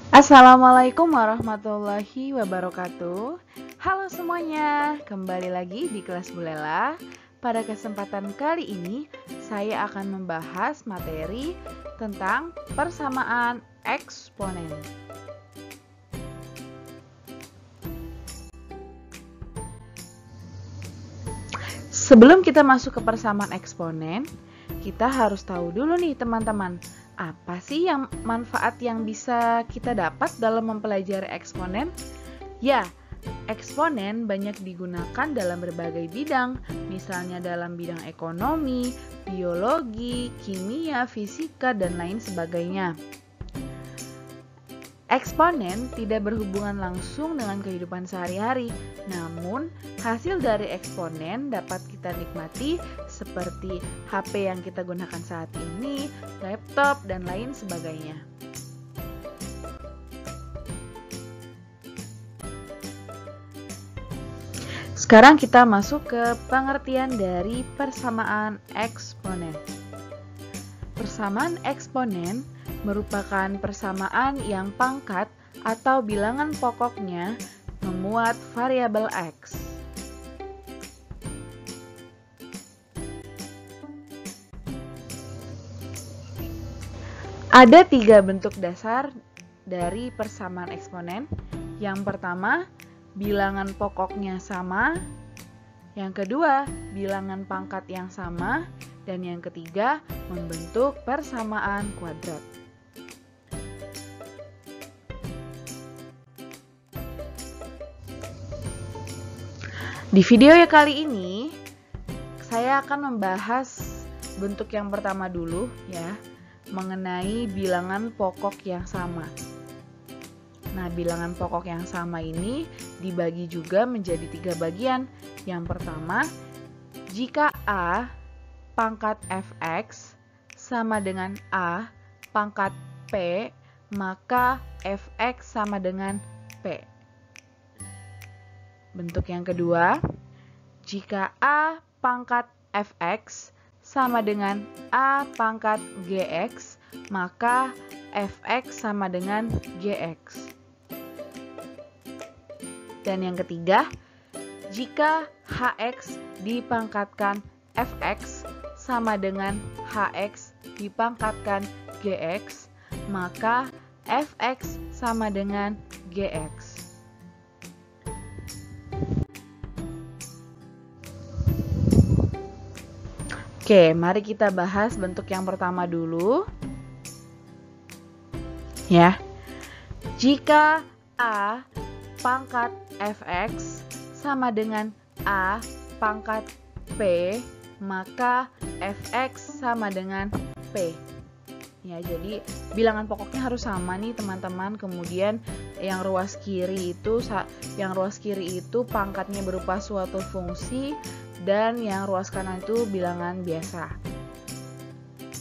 Assalamualaikum warahmatullahi wabarakatuh. Halo semuanya, kembali lagi di kelas Bu Lela. Pada kesempatan kali ini, saya akan membahas materi tentang persamaan eksponen. Sebelum kita masuk ke persamaan eksponen, kita harus tahu dulu nih teman-teman, apa sih manfaat yang bisa kita dapat dalam mempelajari eksponen? Ya, eksponen banyak digunakan dalam berbagai bidang, misalnya dalam bidang ekonomi, biologi, kimia, fisika, dan lain sebagainya. Eksponen tidak berhubungan langsung dengan kehidupan sehari-hari, namun hasil dari eksponen dapat kita nikmati seperti HP yang kita gunakan saat ini, laptop, dan lain sebagainya. Sekarang kita masuk ke pengertian dari persamaan eksponen. Persamaan eksponen merupakan persamaan yang pangkat atau bilangan pokoknya memuat variabel X. Ada 3 bentuk dasar dari persamaan eksponen. Yang pertama, bilangan pokoknya sama. Yang kedua, bilangan pangkat yang sama. Dan yang ketiga, membentuk persamaan kuadrat. Di video kali ini, saya akan membahas bentuk yang pertama dulu ya, mengenai bilangan pokok yang sama. Nah, bilangan pokok yang sama ini dibagi juga menjadi 3 bagian. Yang pertama, jika A pangkat fx sama dengan A pangkat P, maka fx sama dengan P. Bentuk yang kedua, jika A pangkat fx sama dengan A pangkat gx, maka fx sama dengan gx. Dan yang ketiga, jika hx dipangkatkan fx sama dengan hx dipangkatkan gx, maka fx sama dengan gx. Oke, mari kita bahas bentuk yang pertama dulu. Ya. Jika A pangkat fx sama dengan A pangkat P, maka fx sama dengan P. Ya, jadi bilangan pokoknya harus sama nih teman-teman. Kemudian yang ruas kiri itu pangkatnya berupa suatu fungsi, dan yang ruas kanan itu bilangan biasa.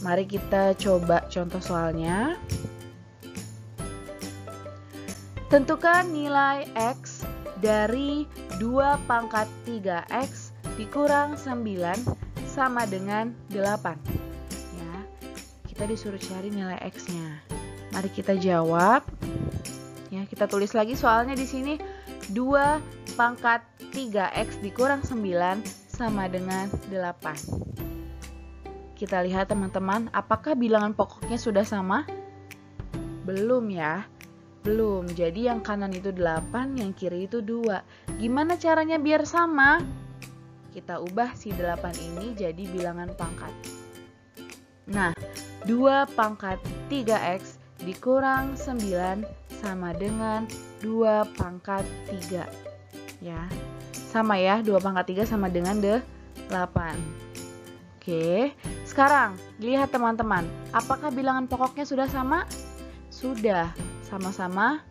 Mari kita coba contoh soalnya. Tentukan nilai X dari 2 pangkat 3X dikurang 9 sama dengan 8. Ya, kita disuruh cari nilai X-nya. Mari kita jawab. Ya, kita tulis lagi soalnya di sini 2 pangkat 3X dikurang 9 sama dengan 8. Kita lihat teman-teman, apakah bilangan pokoknya sudah sama? Belum ya. Belum, jadi yang kanan itu 8, yang kiri itu 2. Gimana caranya biar sama? Kita ubah si 8 ini jadi bilangan pangkat. Nah, 2 pangkat 3X dikurang 9 sama dengan 2 pangkat 3. Ya, sama ya, 2 pangkat 3 sama dengan 8. Oke, sekarang lihat teman-teman, apakah bilangan pokoknya sudah sama? Sudah, sama-sama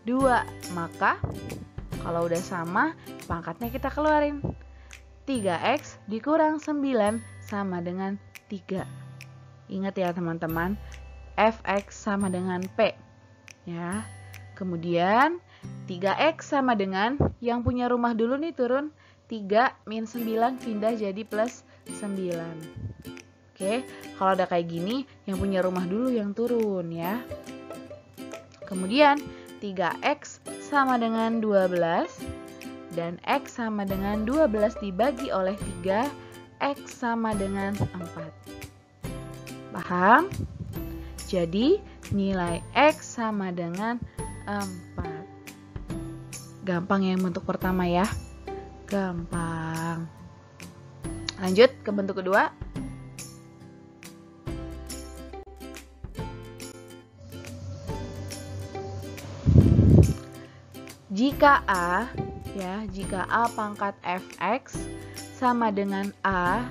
2. Maka kalau udah sama, pangkatnya kita keluarin. 3x dikurang 9 sama dengan 3. Ingat ya teman-teman, fx sama dengan P. Ya. Kemudian 3x sama dengan, yang punya rumah dulu nih turun, 3 min 9 pindah jadi plus 9. Oke, kalau ada kayak gini, yang punya rumah dulu yang turun ya. Kemudian 3x sama dengan 12 dan x sama dengan 12 dibagi oleh 3, x sama dengan 4. Paham? Jadi nilai x sama dengan 4. Gampang ya bentuk pertama ya. Gampang. Lanjut ke bentuk kedua. Jika A pangkat fx sama dengan A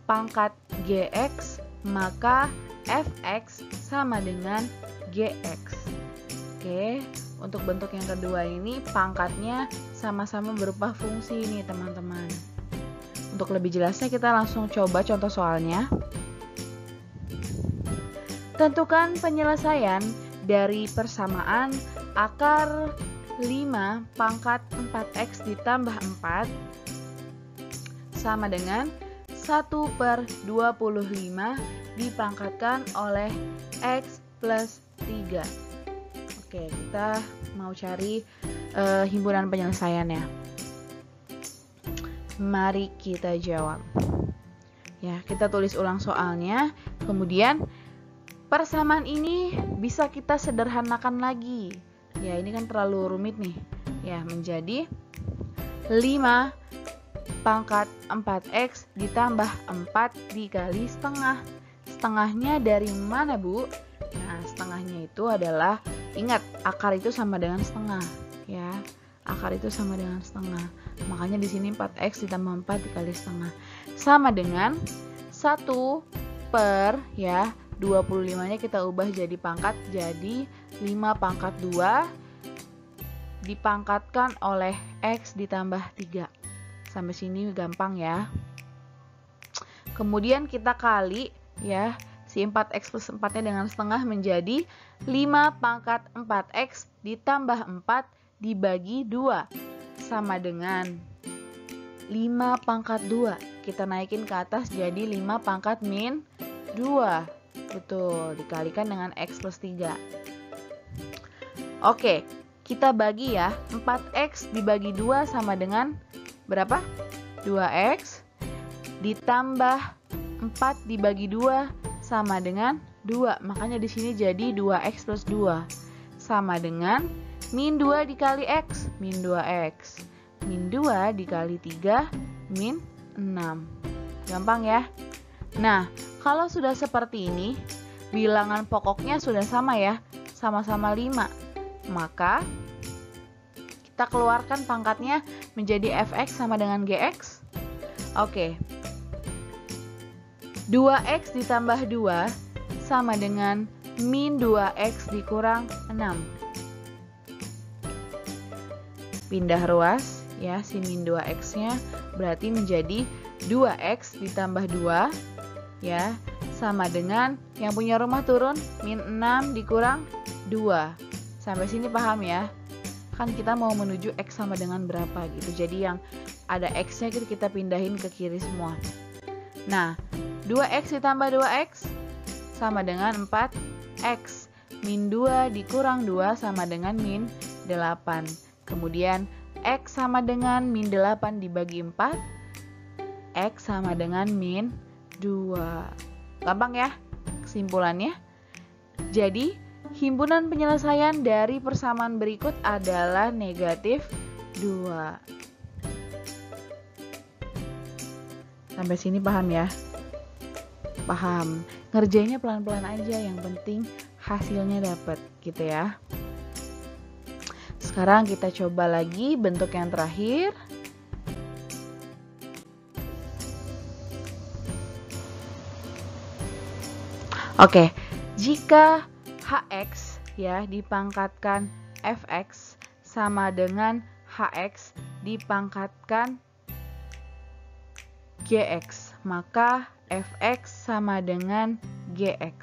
pangkat gx, maka fx sama dengan gx. Oke, untuk bentuk yang kedua ini pangkatnya sama-sama berupa fungsi nih teman-teman. Untuk lebih jelasnya kita langsung coba contoh soalnya. Tentukan penyelesaian dari persamaan akar 5 pangkat 4x ditambah 4 sama dengan 1/25 dipangkatkan oleh x plus 3. Oke, kita mau cari himpunan penyelesaiannya. Mari kita jawab. Ya, kita tulis ulang soalnya. Kemudian persamaan ini bisa kita sederhanakan lagi. Ya, ini kan terlalu rumit nih. Ya, menjadi 5 pangkat 4x ditambah 4 dikali setengah. Setengahnya dari mana, Bu? Nah, setengahnya itu adalah, ingat, akar itu sama dengan setengah, ya. Akar itu sama dengan setengah. Makanya di sini 4x ditambah 4 dikali setengah sama dengan 1/25-nya kita ubah jadi pangkat, jadi 5 pangkat 2 dipangkatkan oleh x ditambah 3. Sampai sini gampang ya. Kemudian kita kali ya, si 4x plus 4-nya dengan setengah menjadi 5 pangkat 4x ditambah 4 dibagi 2 sama dengan 5 pangkat 2. Kita naikin ke atas jadi 5 pangkat min 2. Betul, dikalikan dengan x plus 3. Oke, kita bagi ya. 4x dibagi 2 sama dengan berapa? 2x ditambah 4 dibagi 2 sama dengan 2. Makanya di sini jadi 2x plus 2 sama dengan min 2 dikali x, min 2x. Min 2 dikali 3, min 6. Gampang ya? Nah, kalau sudah seperti ini, bilangan pokoknya sudah sama ya, sama-sama 5. Maka kita keluarkan pangkatnya menjadi fx sama dengan gx. Oke. 2x ditambah 2 sama dengan min 2x dikurang 6. Pindah ruas ya, si min 2x-nya berarti menjadi 2x ditambah 2 ya, sama dengan yang punya rumah turun, min 6 dikurang 2. Sampai sini paham ya? Kan kita mau menuju x sama dengan berapa gitu. Jadi yang ada x-nya kita pindahin ke kiri semua. Nah, 2x ditambah 2x sama dengan 4x. Min 2 dikurang 2 sama dengan min 8. Kemudian x sama dengan min 8 dibagi 4. X sama dengan min 2. Gampang ya kesimpulannya? Jadi himpunan penyelesaian dari persamaan berikut adalah negatif 2. Sampai sini paham ya? Paham. Ngerjainnya pelan-pelan aja, yang penting hasilnya dapat gitu ya. Sekarang kita coba lagi bentuk yang terakhir. Oke, jika hx ya dipangkatkan fx sama dengan hx dipangkatkan gx, maka fx sama dengan gx.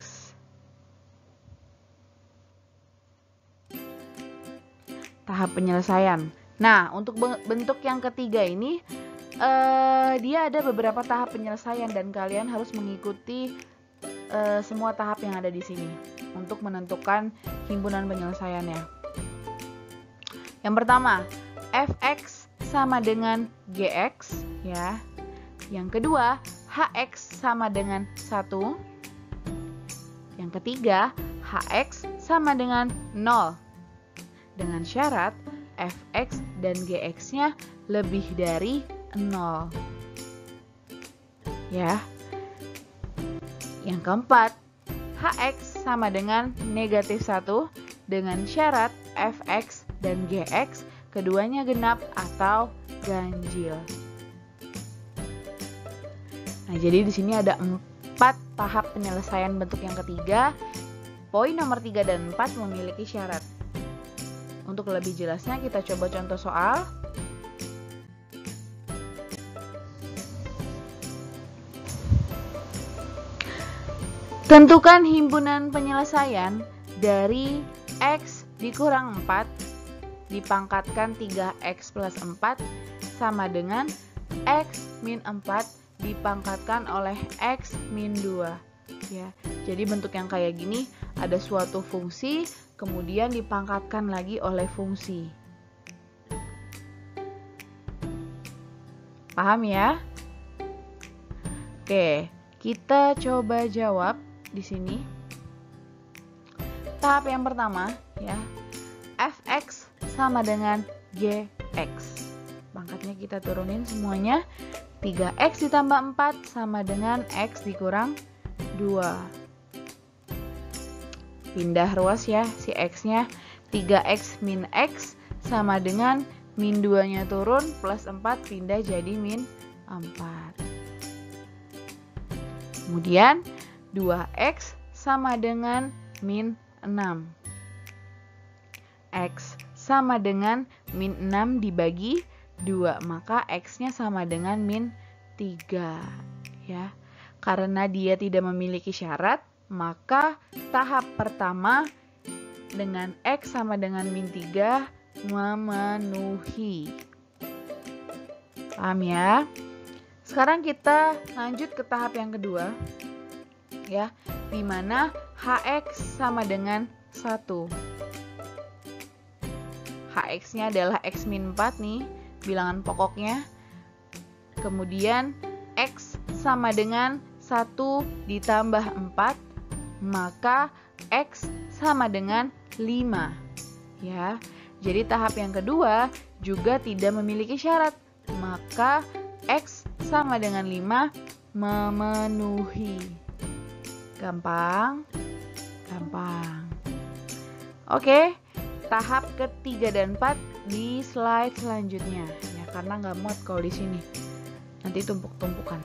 Tahap penyelesaian. Nah, untuk bentuk yang ketiga ini dia ada beberapa tahap penyelesaian dan kalian harus mengikuti semua tahap yang ada di sini. untuk menentukan himpunan penyelesaiannya. Yang pertama, fx sama dengan gx ya. Yang kedua, hx sama dengan 1. Yang ketiga, hx sama dengan 0. Dengan syarat fx dan gx-nya lebih dari 0. Ya. Yang keempat, hx sama dengan negatif 1 dengan syarat fx dan gx keduanya genap atau ganjil. Nah, jadi di sini ada 4 tahap penyelesaian bentuk yang ketiga. Poin nomor 3 dan 4 memiliki syarat. Untuk lebih jelasnya kita coba contoh soal. Tentukan himpunan penyelesaian dari x dikurang 4 dipangkatkan 3x plus 4 sama dengan x min 4 dipangkatkan oleh x min 2. Ya, jadi bentuk yang kayak gini ada suatu fungsi kemudian dipangkatkan lagi oleh fungsi. Paham ya? Oke, kita coba jawab di sini. Tahap yang pertama ya, fx sama dengan gx. Pangkatnya kita turunin semuanya. 3x ditambah 4 sama dengan x dikurang 2. Pindah ruas ya si x-nya. 3x min x sama dengan min 2-nya turun plus 4 pindah jadi min 4. Kemudian 2x sama dengan min 6. X sama dengan min 6 dibagi 2, maka x-nya sama dengan min 3 ya. Karena dia tidak memiliki syarat, maka tahap pertama dengan x sama dengan min 3 memenuhi. Paham ya? Sekarang kita lanjut ke tahap yang kedua ya, di mana hx sama dengan 1. Hx-nya adalah x min 4 nih, bilangan pokoknya. Kemudian x sama dengan 1 ditambah 4, maka x sama dengan 5 ya. Jadi tahap yang kedua juga tidak memiliki syarat, maka x sama dengan 5 memenuhi. Gampang? Gampang. Oke, tahap ketiga dan 4 di slide selanjutnya ya, karena nggak muat kalau di sini. Nanti tumpuk-tumpukan.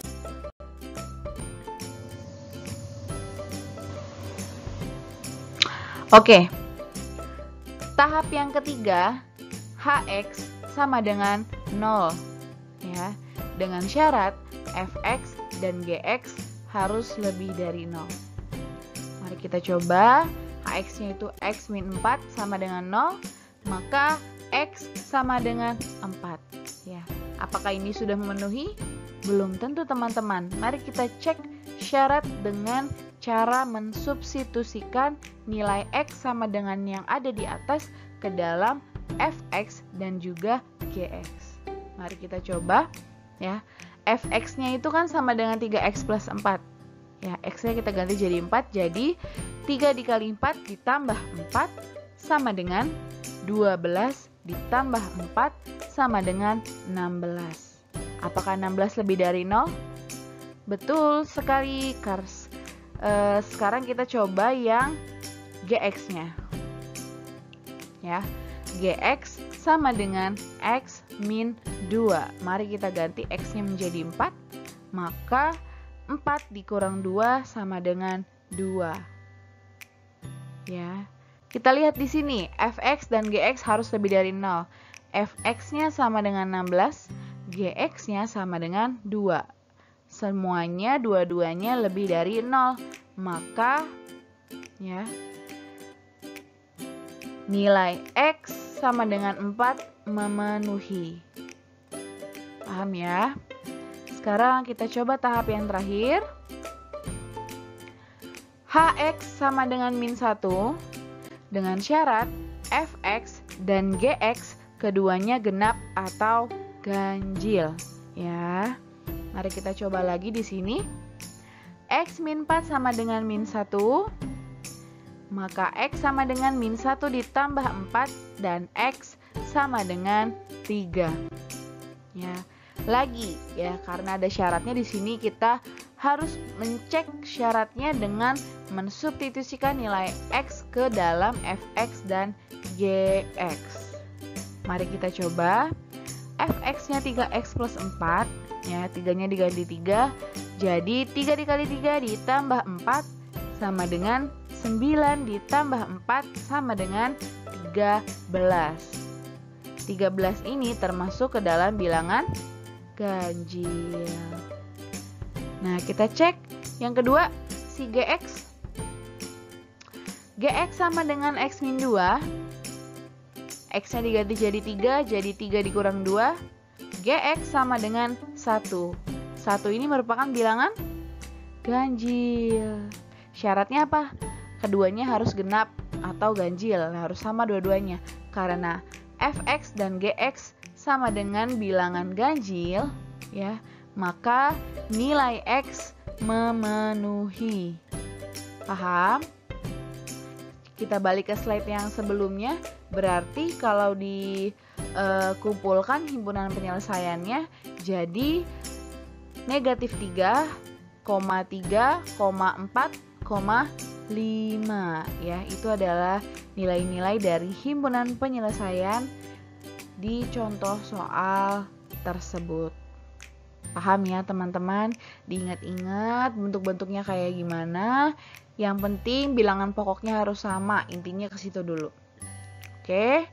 Oke. Tahap yang ketiga, hx sama dengan 0 ya. Dengan syarat fx dan gx harus lebih dari 0. Mari kita coba. Hx-nya itu x min 4 sama dengan 0, maka x sama dengan 4 ya. Apakah ini sudah memenuhi? Belum tentu teman-teman. Mari kita cek syarat dengan cara mensubstitusikan nilai x sama dengan yang ada di atas ke dalam fx dan juga gx. Mari kita coba ya. Fx-nya itu kan sama dengan 3x plus 4. Ya, x-nya kita ganti jadi 4, jadi 3 dikali 4 ditambah 4 sama dengan 12 ditambah 4 sama dengan 16. Apakah 16 lebih dari 0? Betul sekali, Kars. Sekarang kita coba yang gx-nya. Ya, gx sama dengan x min 2. Mari kita ganti x-nya menjadi 4, maka 4 dikurang 2 sama dengan 2. Ya. Kita lihat di sini, fx dan gx harus lebih dari 0. Fx-nya sama dengan 16, gx-nya sama dengan 2. Semuanya dua-duanya lebih dari 0. Maka ya, nilai x sama dengan 4 memenuhi. Paham ya? Sekarang kita coba tahap yang terakhir. Hx sama dengan min 1 dengan syarat Fx dan Gx keduanya genap atau ganjil. Ya, mari kita coba lagi di sini. X min 4 sama dengan min 1, maka X sama dengan min 1 ditambah 4 dan X sama dengan 3. Ya, lagi ya, karena ada syaratnya di sini kita harus mencek syaratnya dengan mensubstitusikan nilai X ke dalam Fx dan Gx. Mari kita coba. Fx-nya 3x plus 4, ya, 3-nya diganti 3, jadi 3 dikali 3 ditambah 4 sama dengan 9 ditambah 4 sama dengan 13. 13 ini termasuk ke dalam bilangan ganjil. Nah, kita cek yang kedua, si Gx. Gx sama dengan x min 2. X-nya diganti jadi 3, jadi 3 dikurang 2. Gx sama dengan 1. 1 ini merupakan bilangan ganjil. Syaratnya apa? Keduanya harus genap atau ganjil, harus sama dua-duanya. Karena Fx dan Gx sama dengan bilangan ganjil, ya, maka nilai X memenuhi. Paham? Kita balik ke slide yang sebelumnya. Berarti kalau dikumpulkan himpunan penyelesaiannya jadi negatif 3, 3, 4,5. Ya, itu adalah nilai-nilai dari himpunan penyelesaian di contoh soal tersebut. Paham ya teman-teman? Diingat-ingat bentuk-bentuknya kayak gimana. Yang penting bilangan pokoknya harus sama, intinya ke situ dulu. Oke.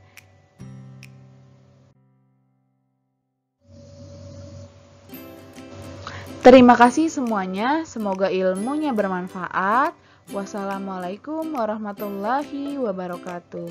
Terima kasih semuanya, semoga ilmunya bermanfaat. Wassalamualaikum warahmatullahi wabarakatuh.